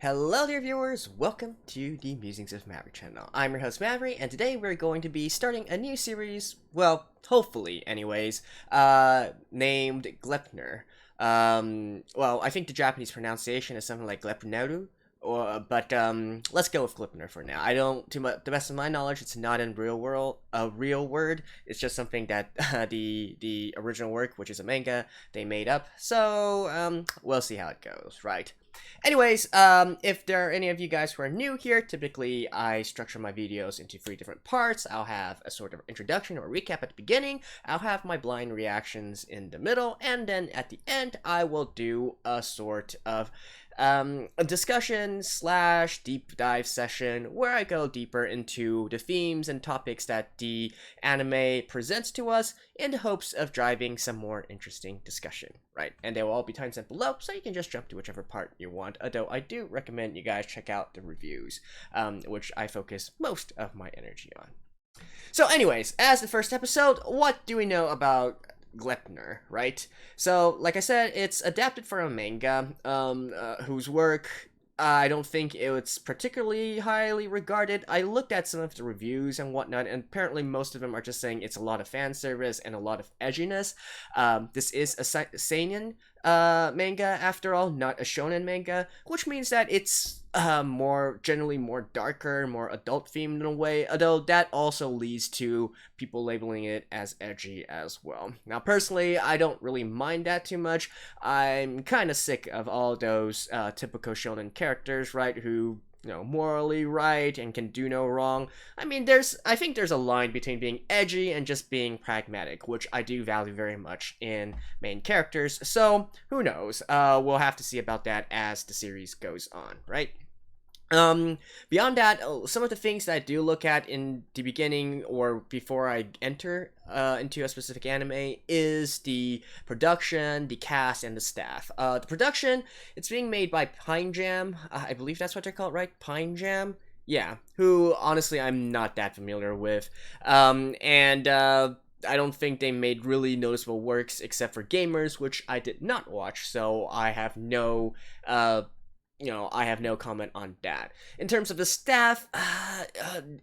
Hello there viewers, welcome to the Musings of Maverick channel. I'm your host Maverick, and today we're going to be starting a new series, well, hopefully anyways, named Gleipnir. Well, I think the Japanese pronunciation is something like Gleipniru, but let's go with Gleipnir for now. I don't, to the best of my knowledge, it's not in a real word. It's just something that the original work, which is a manga, they made up. So we'll see how it goes, right? Anyways, if there are any of you guys who are new here, typically I structure my videos into 3 different parts. I'll have a sort of introduction or recap at the beginning, I'll have my blind reactions in the middle, and then at the end I will do a sort of a discussion / deep dive session where I go deeper into the themes and topics that the anime presents to us in the hopes of driving some more interesting discussion, right? And they will all be timestamped below, so you can just jump to whichever part you want, although I do recommend you guys check out the reviews, which I focus most of my energy on. So anyways, as the first episode, what do we know about Gleipnir, right? So, like I said, it's adapted from a manga, whose work I don't think it's particularly highly regarded. I looked at some of the reviews and whatnot, and apparently most of them are just saying it's a lot of fan service and a lot of edginess. This is a seinen manga, after all, not a shonen manga, which means that it's generally more darker, more adult themed in a way, although that also leads to people labeling it as edgy as well. Now, personally, I don't really mind that too much. I'm kind of sick of all those typical shonen characters, right, who, you know, morally right and can do no wrong. I mean, I think there's a line between being edgy and just being pragmatic, which I do value very much in main characters, so who knows? We'll have to see about that as the series goes on, right? Beyond that, some of the things that I do look at in the beginning or before I enter into a specific anime is the production, the cast, and the staff. The production, it's being made by Pine Jam. I believe that's what they're called, right? Pine Jam? Yeah, who, honestly, I'm not that familiar with. I don't think they made really noticeable works except for Gamers, which I did not watch, so I have no I have no comment on that. In terms of the staff,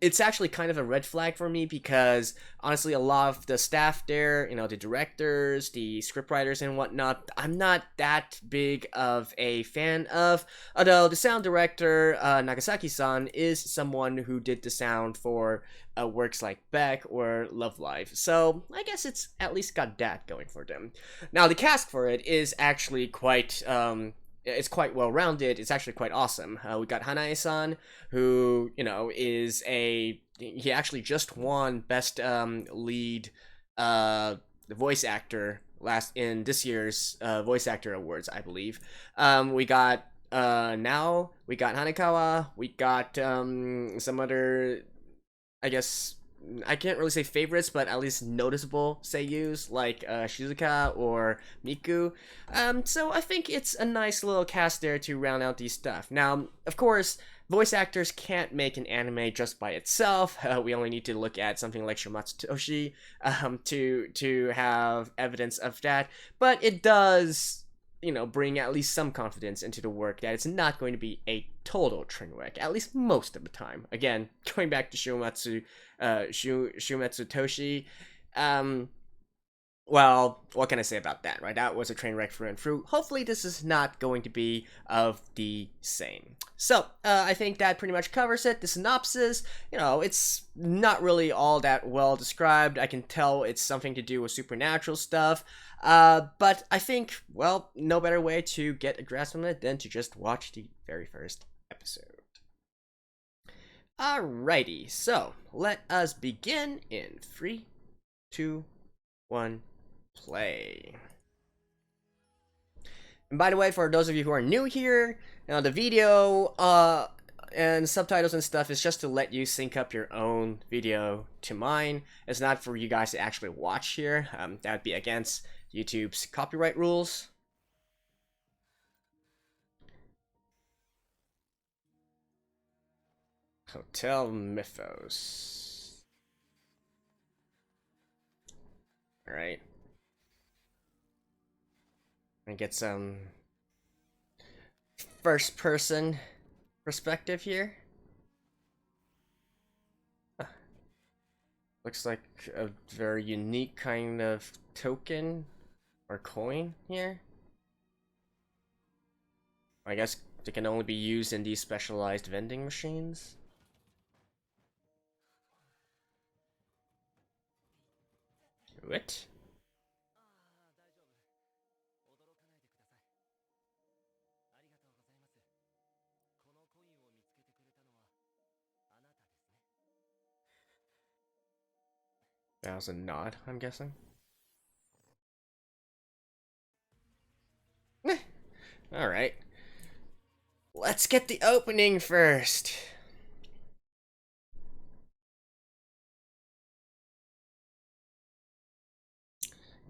it's actually kind of a red flag for me because, honestly, a lot of the staff there, the directors, the scriptwriters and whatnot, I'm not that big of a fan of, although the sound director, Nagasaki-san, is someone who did the sound for works like Beck or Love Live, so I guess it's at least got that going for them. Now, the cast for it is actually quite it's quite well-rounded. It's actually quite awesome. We got Hanae-san, who, he actually just won Best Lead Voice Actor in this year's Voice Actor Awards, I believe. We got Hanekawa, we got some other, I guess, I can't really say favorites, but at least noticeable seiyus like Shizuka or Miku. So I think it's a nice little cast there to round out these stuff. Now, of course, voice actors can't make an anime just by itself. We only need to look at something like Shumatsu Toshi to have evidence of that. But it does, bring at least some confidence into the work that it's not going to be a total train wreck, at least most of the time. Again, going back to Shumatsu Toshi, well, what can I say about that, right? That was a train wreck through and through. Hopefully this is not going to be of the same. So, I think that pretty much covers it. The synopsis, it's not really all that well described. I can tell it's something to do with supernatural stuff. But I think, well, no better way to get a grasp on it than to just watch the very first episode. Alrighty, so let us begin in 3, 2, 1, play. And by the way, for those of you who are new here, the video and subtitles and stuff is just to let you sync up your own video to mine. It's not for you guys to actually watch here. That would be against YouTube's copyright rules. Hotel Mythos. Alright. And get some first person perspective here. Huh. Looks like a very unique kind of token or coin here. I guess they can only be used in these specialized vending machines. What? That was a nod, I'm guessing. Alright. Let's get the opening first.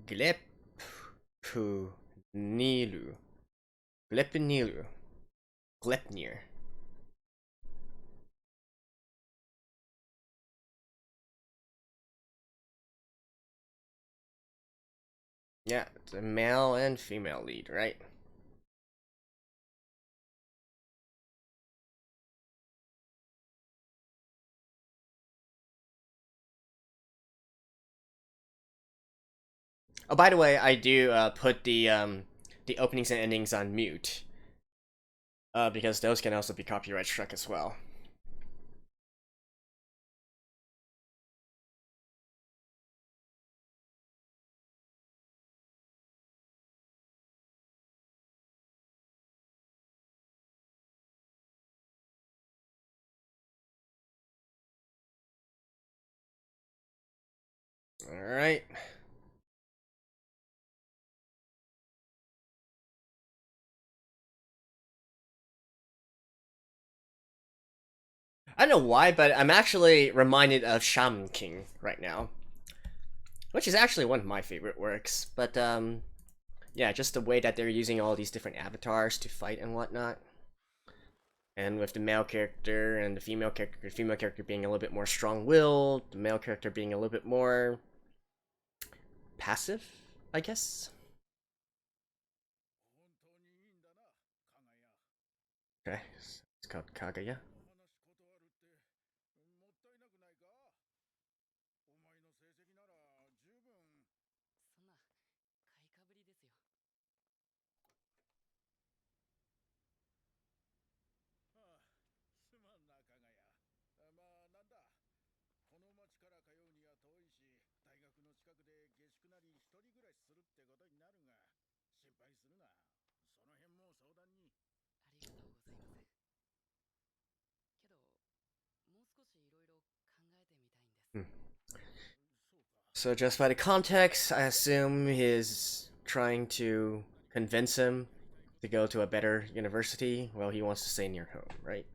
Gleipnilu. Gleipniru. Gleipnir. Yeah, it's a male and female lead, right? Oh, by the way, I do put the openings and endings on mute, because those can also be copyright struck as well. All right. I don't know why, but I'm actually reminded of Shaman King right now, which is actually one of my favorite works. But yeah, just the way that they're using all these different avatars to fight and whatnot, and with the male character and the female character being a little bit more strong-willed, the male character being a little bit more passive, I guess. Okay, it's called Kagaya. So just by the context, I assume he's trying to convince him to go to a better university while he wants to stay near home, right?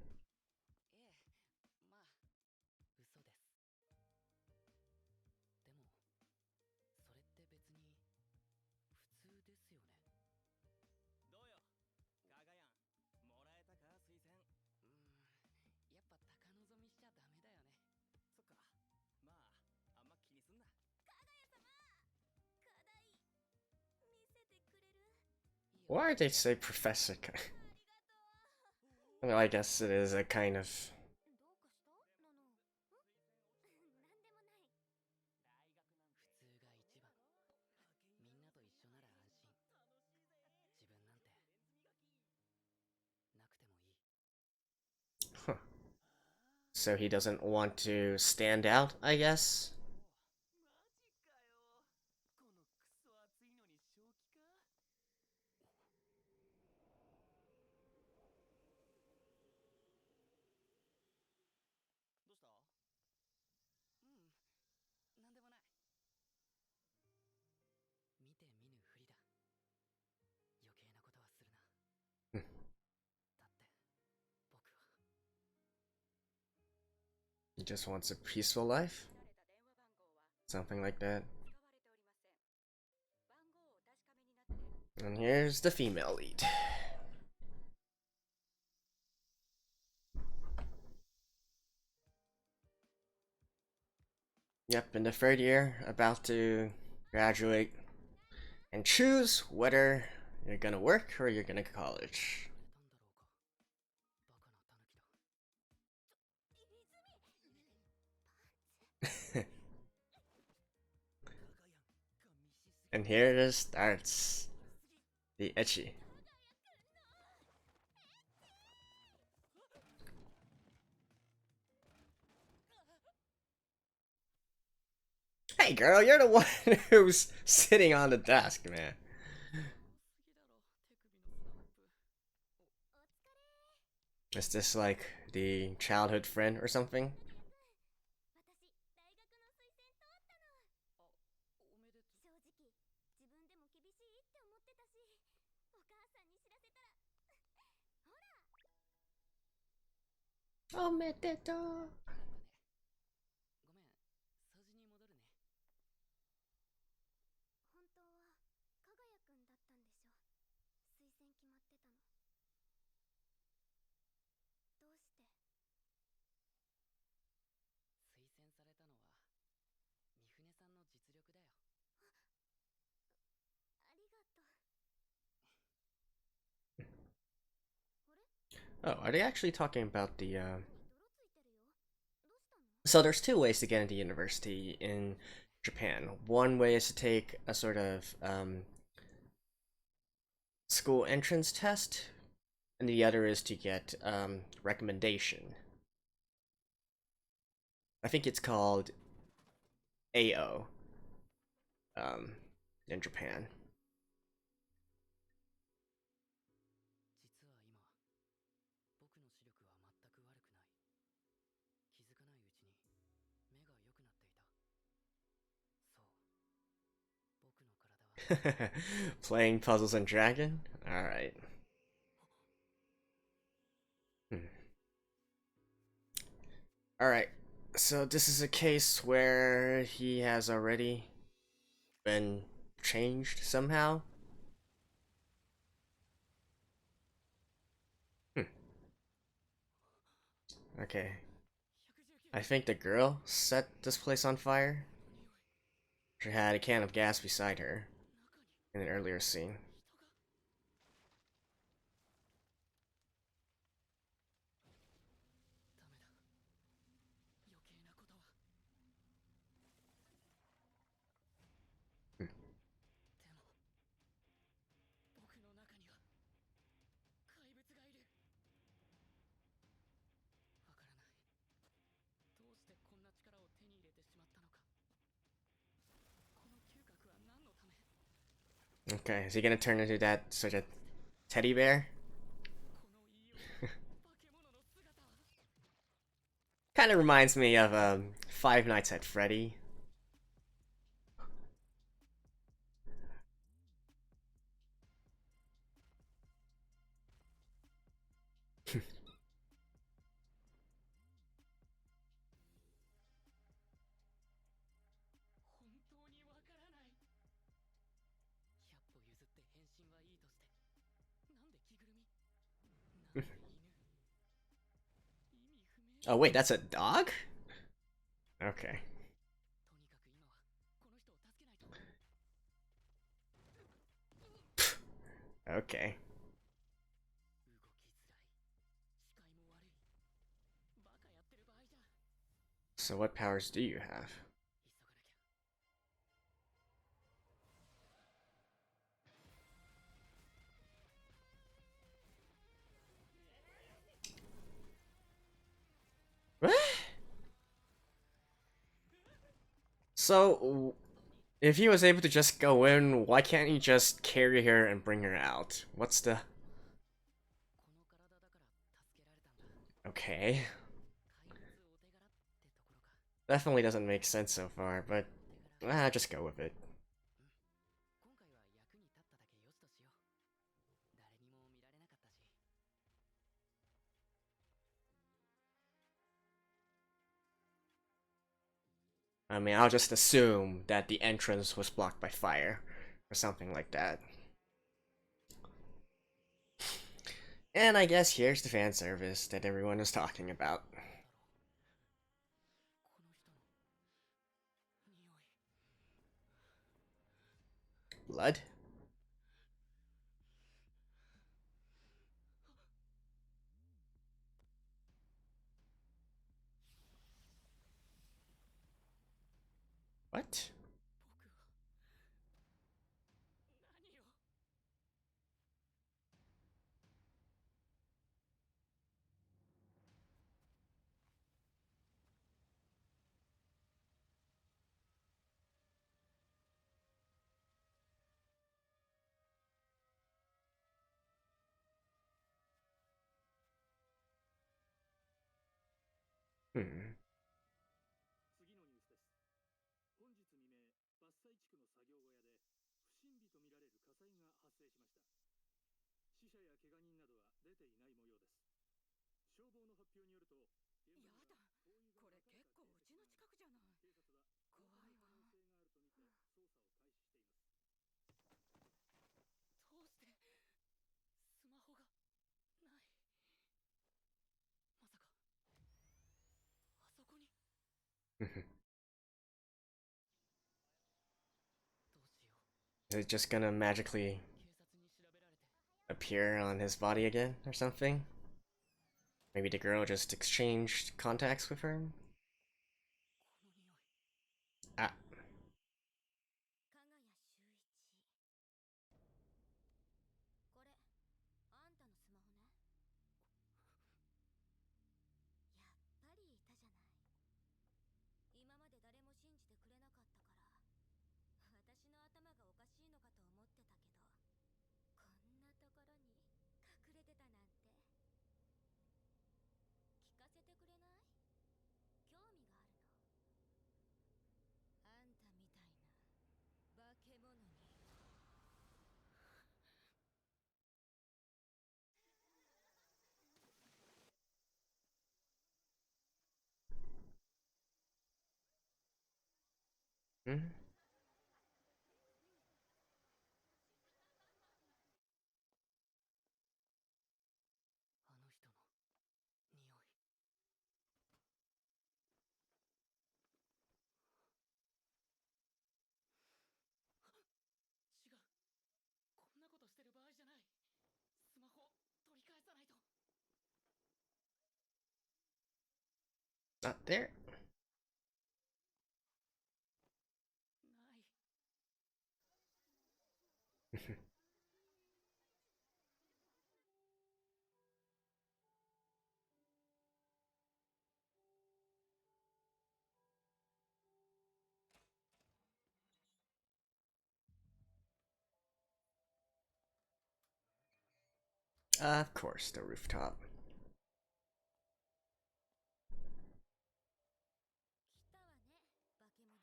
Why did they say Professor? Well, I guess it is a kind of... Huh. So he doesn't want to stand out, I guess? He just wants a peaceful life? Something like that. And here's the female lead. Yep, in the third year, about to graduate and choose whether you're gonna work or you're gonna college. And here it starts. The ecchi. Hey girl, you're the one who's sitting on the desk, man. Is this like the childhood friend or something? Omedeto. Oh, are they actually talking about the So there's two ways to get into university in Japan. One way is to take a sort of school entrance test, and the other is to get recommendation. I think it's called AO um, in Japan. Playing Puzzles and Dragon? Alright. Hmm. Alright, so this is a case where he has already been changed somehow? Hmm. Okay. I think the girl set this place on fire. She had a can of gas beside her in an earlier scene. Hmm. Okay, is he gonna turn into that sort of teddy bear? Kind of reminds me of Five Nights at Freddy. Oh wait, that's a dog? Okay. Okay. So what powers do you have? What? So, if he was able to just go in, why can't he just carry her and bring her out? What's the... Okay. Definitely doesn't make sense so far, but just go with it. I mean, I'll just assume that the entrance was blocked by fire, or something like that. And I guess here's the fan service that everyone was talking about. Blood? What? Hmm. 次のニュースです。本日未明、伐採地区の作業小屋で不審火とみられる火災が発生しました。死者や怪我人などは出ていない模様です。消防の発表によると、やだ、これ結構うちの近くじゃない。警察は怖いわ。可能性があるとみて捜査を開始しています。どうしてスマホがない。まさかあそこに。どうしよう。 Is it just gonna magically 警察に調べられて。 appear on his body again or something? Maybe the girl just exchanged contacts with her? この匂い。 Ah. 加賀谷修一。これあんたのスマホね。やっぱりいたじゃない。今まで誰も信じてくれなかったから、私の頭がおかしいのかと思ってたけど、こんなところに隠れてたなんて。聞かせてくれない？興味があるの。あんたみたいな化け物に。Hmm? あの人の匂い。違う、こんなことしてる場合じゃない。スマホ取り返さないと。 Not there. ない。Of course, the rooftop. 来たわね、化け物。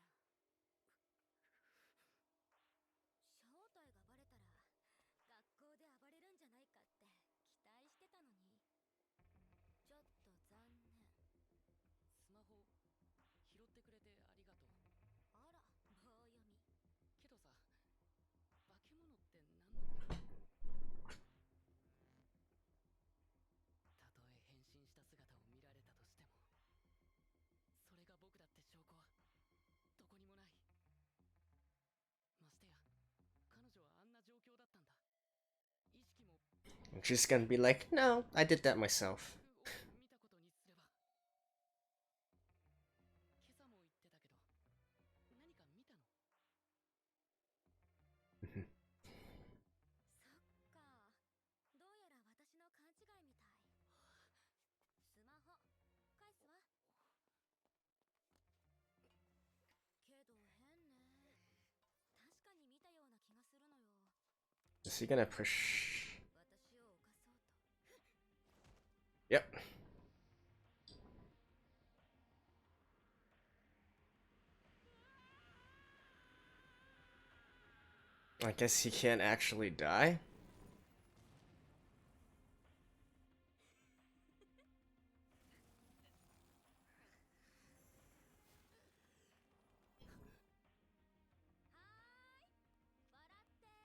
正体がバレたら学校で暴れるんじゃないかって期待してたのに、ちょっと残念。スマホ拾ってくれてありがとう。あら、棒読み。けどさ、化け物って何のこと？たとえ変身した姿を見られたとしても、それが僕だって証拠はどこにもない。ましてや彼女はあんな状況だったんだ。意識も And she's gonna be like, no, I did that myself. 見たことにすれば。今朝も言ってたけど、何か見たの？そっか、どうやら私の勘違いみたい。スマホ返すわ。けど変ね。確かに見たような気がするのよ。 Is he gonna push? 私を犯そうと。 Yep. I guess he can't actually die? はーい、笑ってー。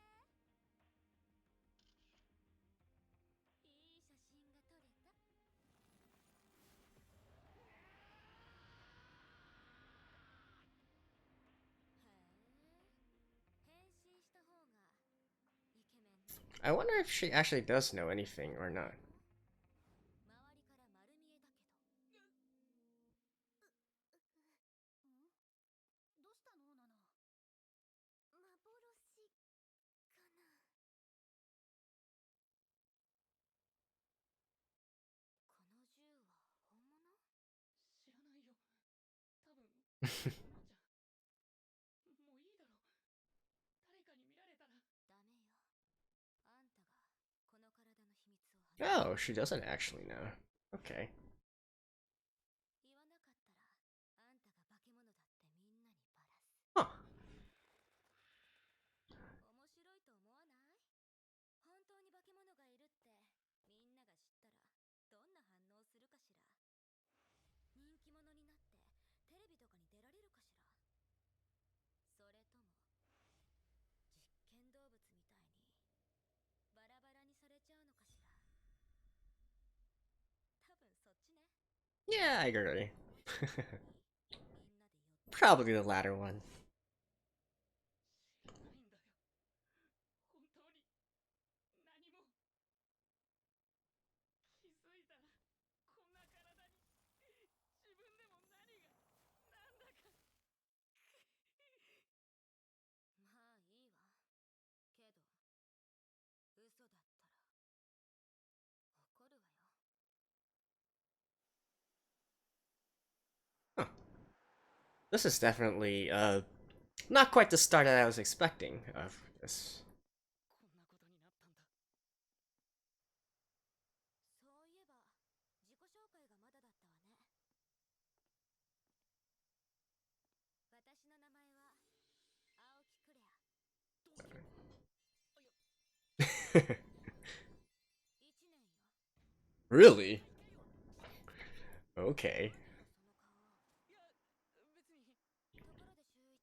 いい写真が撮れた。へえ、変身した方がイケメンね。 I wonder if she actually does know anything or not. 周りから丸見えだけど。ん？どうしたのナナ？幻かな。この銃は本物？知らないよ。多分もんじゃ。もういいだろ。誰かに見られたら。ダメよ。あんたがこの体の秘密を話す。 Oh, she doesn't actually know. Okay. 言わなか Yeah, I agree. みんなで寄って Probably the latter one. 知らないんだよ。本当に何も。気づいたらこんな体に自分でも何がなんだか。まあいいわ。けど嘘だったら怒るわよ。 This is definitely not quite the start that I was expecting of this. こんなことになったんだ。そういえば自己紹介がまだだったわね。私の名前は青木クレア。1年よ。 Really? Okay. その顔。いや、別に。ところで週一。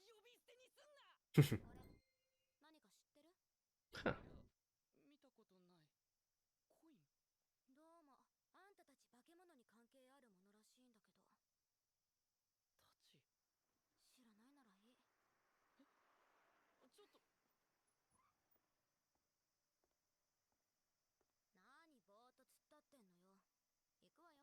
呼び捨てにすんな。あれ何か知ってる？ Huh. 見たことない。コイン。どうもあんたたち化け物に関係あるものらしいんだけど。たち。知らないならいい。ちょっと。なーにぼーっと突っ立ってんのよ。行くわよ。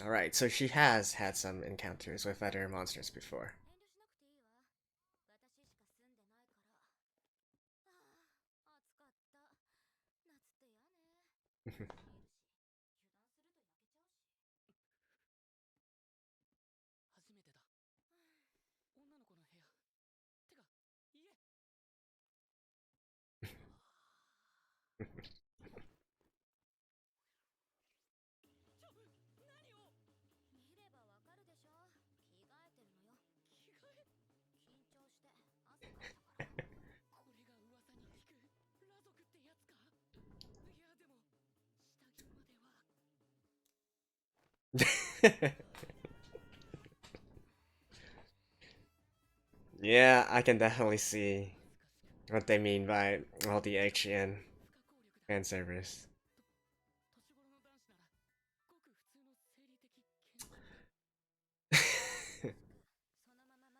Alright, so she has had some encounters with other monsters before. 遠慮しなくていいわ。私しか住んでないから。ああ、暑かった。夏って嫌ね。冷えるし、油断すると焼けちゃうし。初めてだ。女の子の部屋。てか、家。何を。見ればわかるでしょ。着替えてるのよ。着替え。緊張して汗かいたから。これが噂に聞く裸族ってやつか。いやでも下着までは。Yeah, I can definitely see what they mean by all the action 不可抗力だ。 fan service. 年頃の男子ならごく普通の生理的検査。そのまま待ってなさい。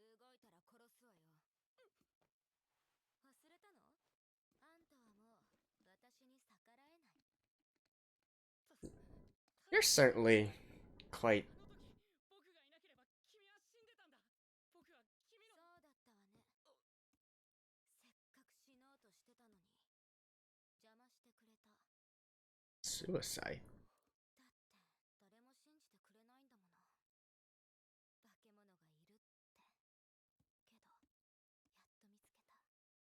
動いたら殺すわよ。忘れたの？あんたはもう私に逆らえない。 You're certainly quite. あの時僕がいなければ君は死んでたんだ。僕は君の。そうだったわね。せっかく死のうとしてたのに邪魔してくれた。 Suicide. だって誰も信じてくれないんだもの。化け物がいるって。けどやっと見つけた。ク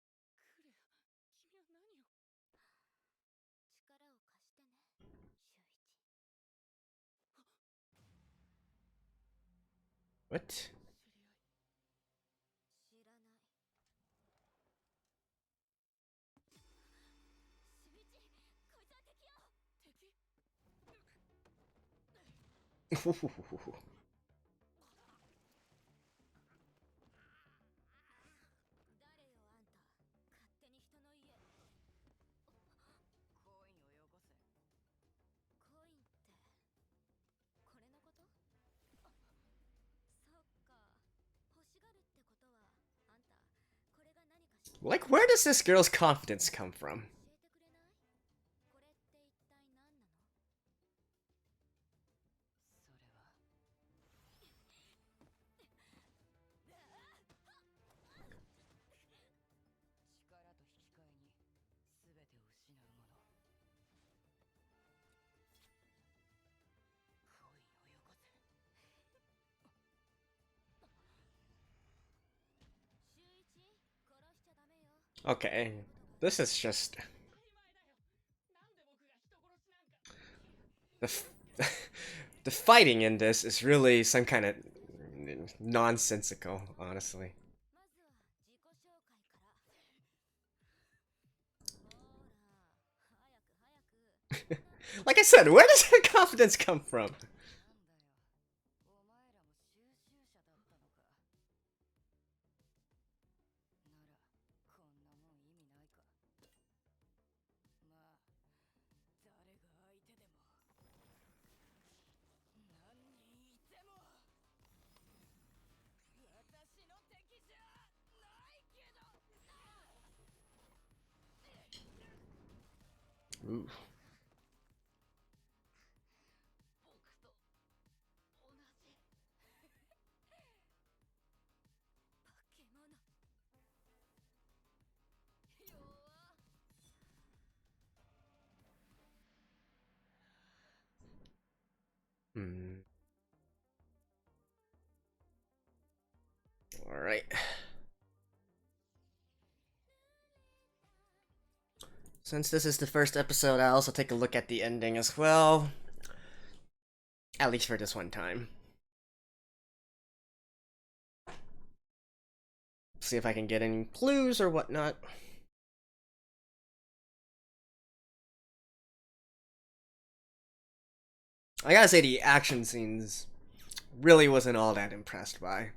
レア、君は何を。力を貸してね、周一。 What? 知り合い。知らない。周一、こいつは敵よ。敵。誰よあんた、勝手に人の家。コインをよこせ。コインってこれのこと？そっか、欲しがるってことはあんたこれが何か知ってる？ Like, where does this girl's confidence come from? 教えてくれない？これって一体何なの？それは。力と引き換えに全てを失うもの。コインをよこせ。周一、殺しちゃダメよ。 Okay, this is just 当たり前だよ。なんで僕が人殺しなんか。 the the fighting in this is really some kind of nonsensical, honestly. まずは自己紹介から。ほら、早く早く。 Like I said, where does her confidence come from? なんだよ。お前らも収集者だったのか。ならこんなもん意味ないか。Ooh. 僕と同じ。化け物。弱。Hmm. All right. Since this is the first episode, I'll also take a look at the ending as well. At least for this one time. See if I can get any clues or whatnot. I gotta say, the action scenes really wasn't all that impressed by.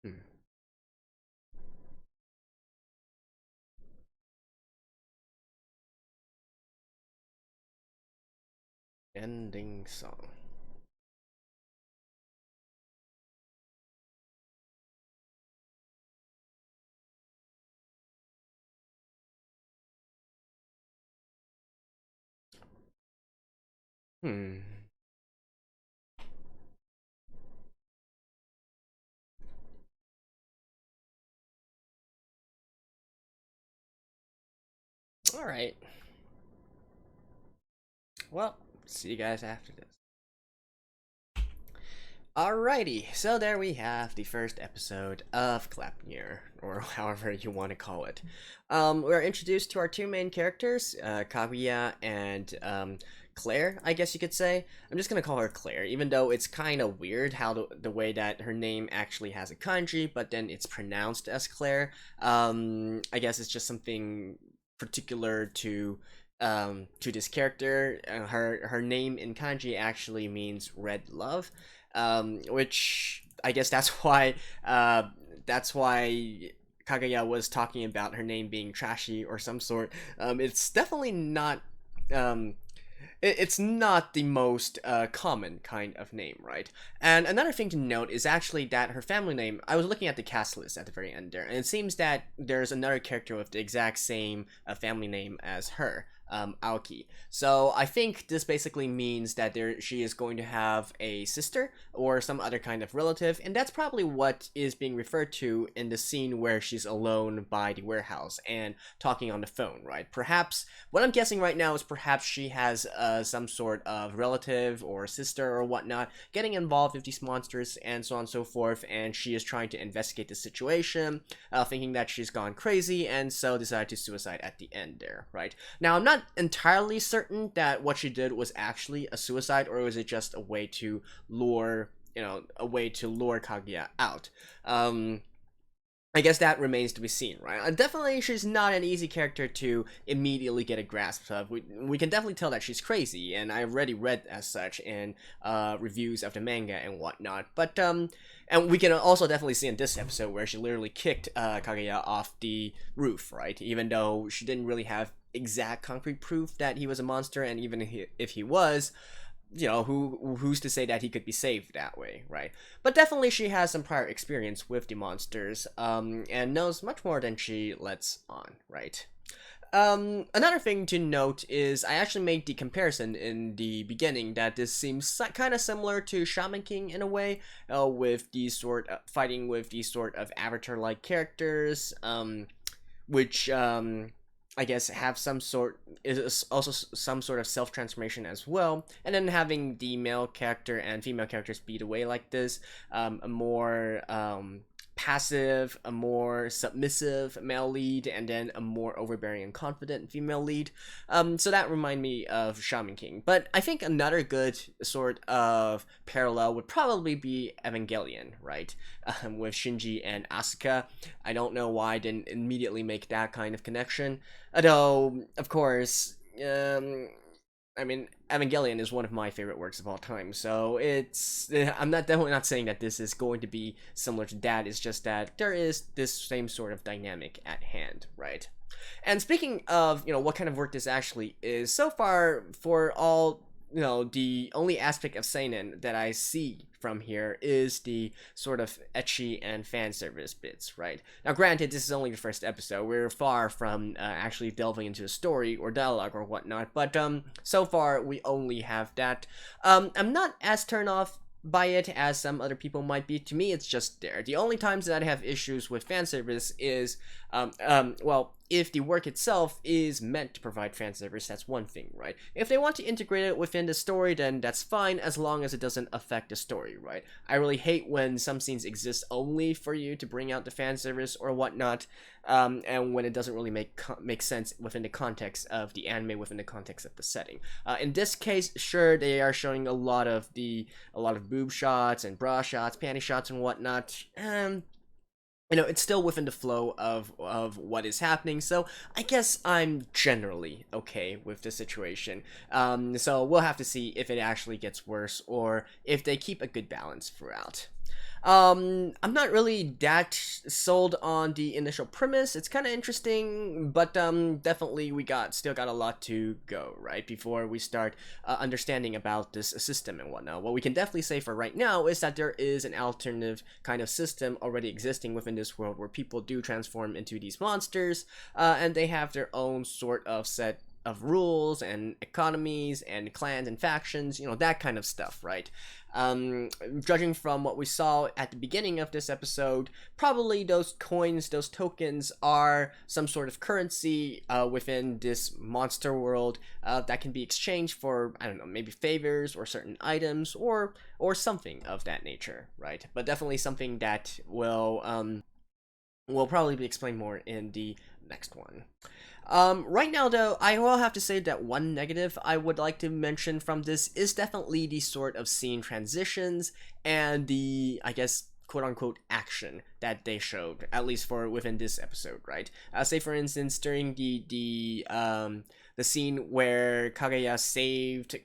Hmm. Ending song. Hmm. Alright. Well, see you guys after this. Alrighty, so there we have the first episode of Gleipnir, or however you want to call it. We're introduced to our two main characters, Kaguya and Claire, I guess you could say. I'm just gonna call her Claire, even though it's kind of weird how the way that her name actually has a kanji, but then it's pronounced as Claire. I guess it's just something particular to this character. Her name in kanji actually means red love, which I guess that's why Kaguya was talking about her name being trashy or some sort. It's definitely not. It's not the most common kind of name, right? And another thing to note is actually that her family name. I was looking at the cast list at the very end there, and it seems that there's another character with the exact same family name as her. Aoki. So I think this basically means that she is going to have a sister or some other kind of relative, and that's probably what is being referred to in the scene where she's alone by the warehouse and talking on the phone, right? Perhaps what I'm guessing right now is perhaps she has some sort of relative or sister or whatnot getting involved with these monsters and so on and so forth, and she is trying to investigate the situation, thinking that she's gone crazy, and so decided to suicide at the end there, right? Now, I'm not entirely certain that what she did was actually a suicide, or was it just a way to lure Kaguya out. I guess that remains to be seen, right? Definitely, she's not an easy character to immediately get a grasp of. We can definitely tell that she's crazy, and I already read as such in reviews of the manga and whatnot. But and we can also definitely see in this episode where she literally kicked Kaguya off the roof, right? Even though she didn't really have exact concrete proof that he was a monster, and even if he was, who's to say that he could be saved that way, right? But definitely she has some prior experience with the monsters, and knows much more than she lets on, right? Another thing to note is I actually made the comparison in the beginning that this seems kind of similar to Shaman King in a way, with these fighting with these sort of avatar-like characters, which I guess have some sort is also some sort of self transformation as well, and then having the male character and female characters beat away like this, a more passive, a more submissive male lead, and then a more overbearing and confident female lead. So that reminded me of Shaman King. But I think another good sort of parallel would probably be Evangelion, right? With Shinji and Asuka. I don't know why I didn't immediately make that kind of connection. Although, of course, I mean, Evangelion is one of my favorite works of all time, so I'm not definitely not saying that this is going to be similar to that. It's just that there is this same sort of dynamic at hand, right? And speaking of, what kind of work this actually is, so far, for all, the only aspect of seinen that I see from here is the sort of ecchi and fan service bits, right? Now, granted, this is only the first episode. We're far from actually delving into a story or dialogue or whatnot, but so far we only have that. I'm not as turned off by it as some other people might be. To me, it's just there. The only times that I have issues with fan service is, well, if the work itself is meant to provide fan service, that's one thing, right? If they want to integrate it within the story, then that's fine, as long as it doesn't affect the story, right? I really hate when some scenes exist only for you to bring out the fan service or whatnot, and when it doesn't really make sense within the context of the anime, within the context of the setting. In this case, sure, they are showing a lot of boob shots and bra shots, panty shots, and whatnot. It's still within the flow of what is happening, so I guess I'm generally okay with the situation. So we'll have to see if it actually gets worse or if they keep a good balance throughout. I'm not really that sold on the initial premise. It's kind of interesting, but definitely we still got a lot to go, right, before we start understanding about this system and whatnot. What we can definitely say for right now is that there is an alternative kind of system already existing within this world where people do transform into these monsters, and they have their own sort of set of rules and economies and clans and factions, that kind of stuff, right? Judging from what we saw at the beginning of this episode, probably those coins, those tokens, are some sort of currency within this monster world that can be exchanged for, I don't know, maybe favors or certain items or something of that nature, right? But definitely something that will probably be explained more in the next one. Right now, though, I will have to say that one negative I would like to mention from this is definitely the sort of scene transitions and the, I guess, quote-unquote action that they showed, at least for within this episode, right? Say, for instance, during the scene where Kaguya saved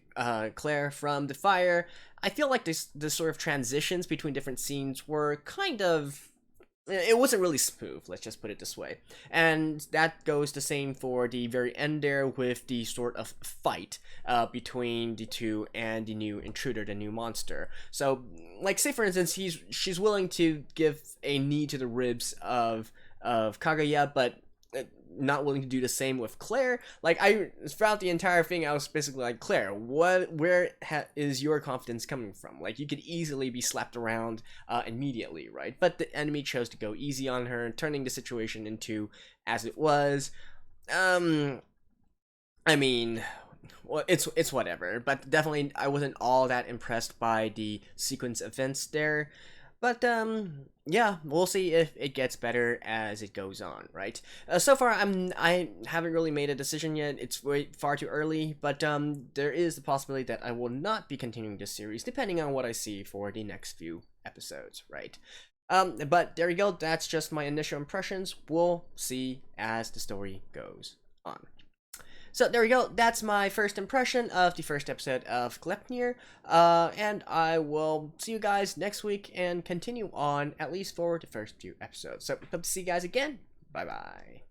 Claire from the fire, I feel like the sort of transitions between different scenes were kind of... It wasn't really smooth, let's just put it this way. And that goes the same for the very end there with the sort of fight between the two and the new intruder, the new monster. So, like, say for instance, she's willing to give a knee to the ribs of Kaguya, but not willing to do the same with Claire. Like, throughout the entire thing, I was basically like, Claire, where is your confidence coming from? Like, you could easily be slapped around immediately, right? But the enemy chose to go easy on her, turning the situation into as it was. I mean, well, it's whatever. But definitely, I wasn't all that impressed by the sequence events there. But, yeah, we'll see if it gets better as it goes on, right? So far, I haven't really made a decision yet. It's far too early, but, there is the possibility that I will not be continuing this series, depending on what I see for the next few episodes, right? But there you go. That's just my initial impressions. We'll see as the story goes on. So there we go, that's my first impression of the first episode of Gleipnir, and I will see you guys next week and continue on, at least for the first few episodes. So hope to see you guys again, bye bye.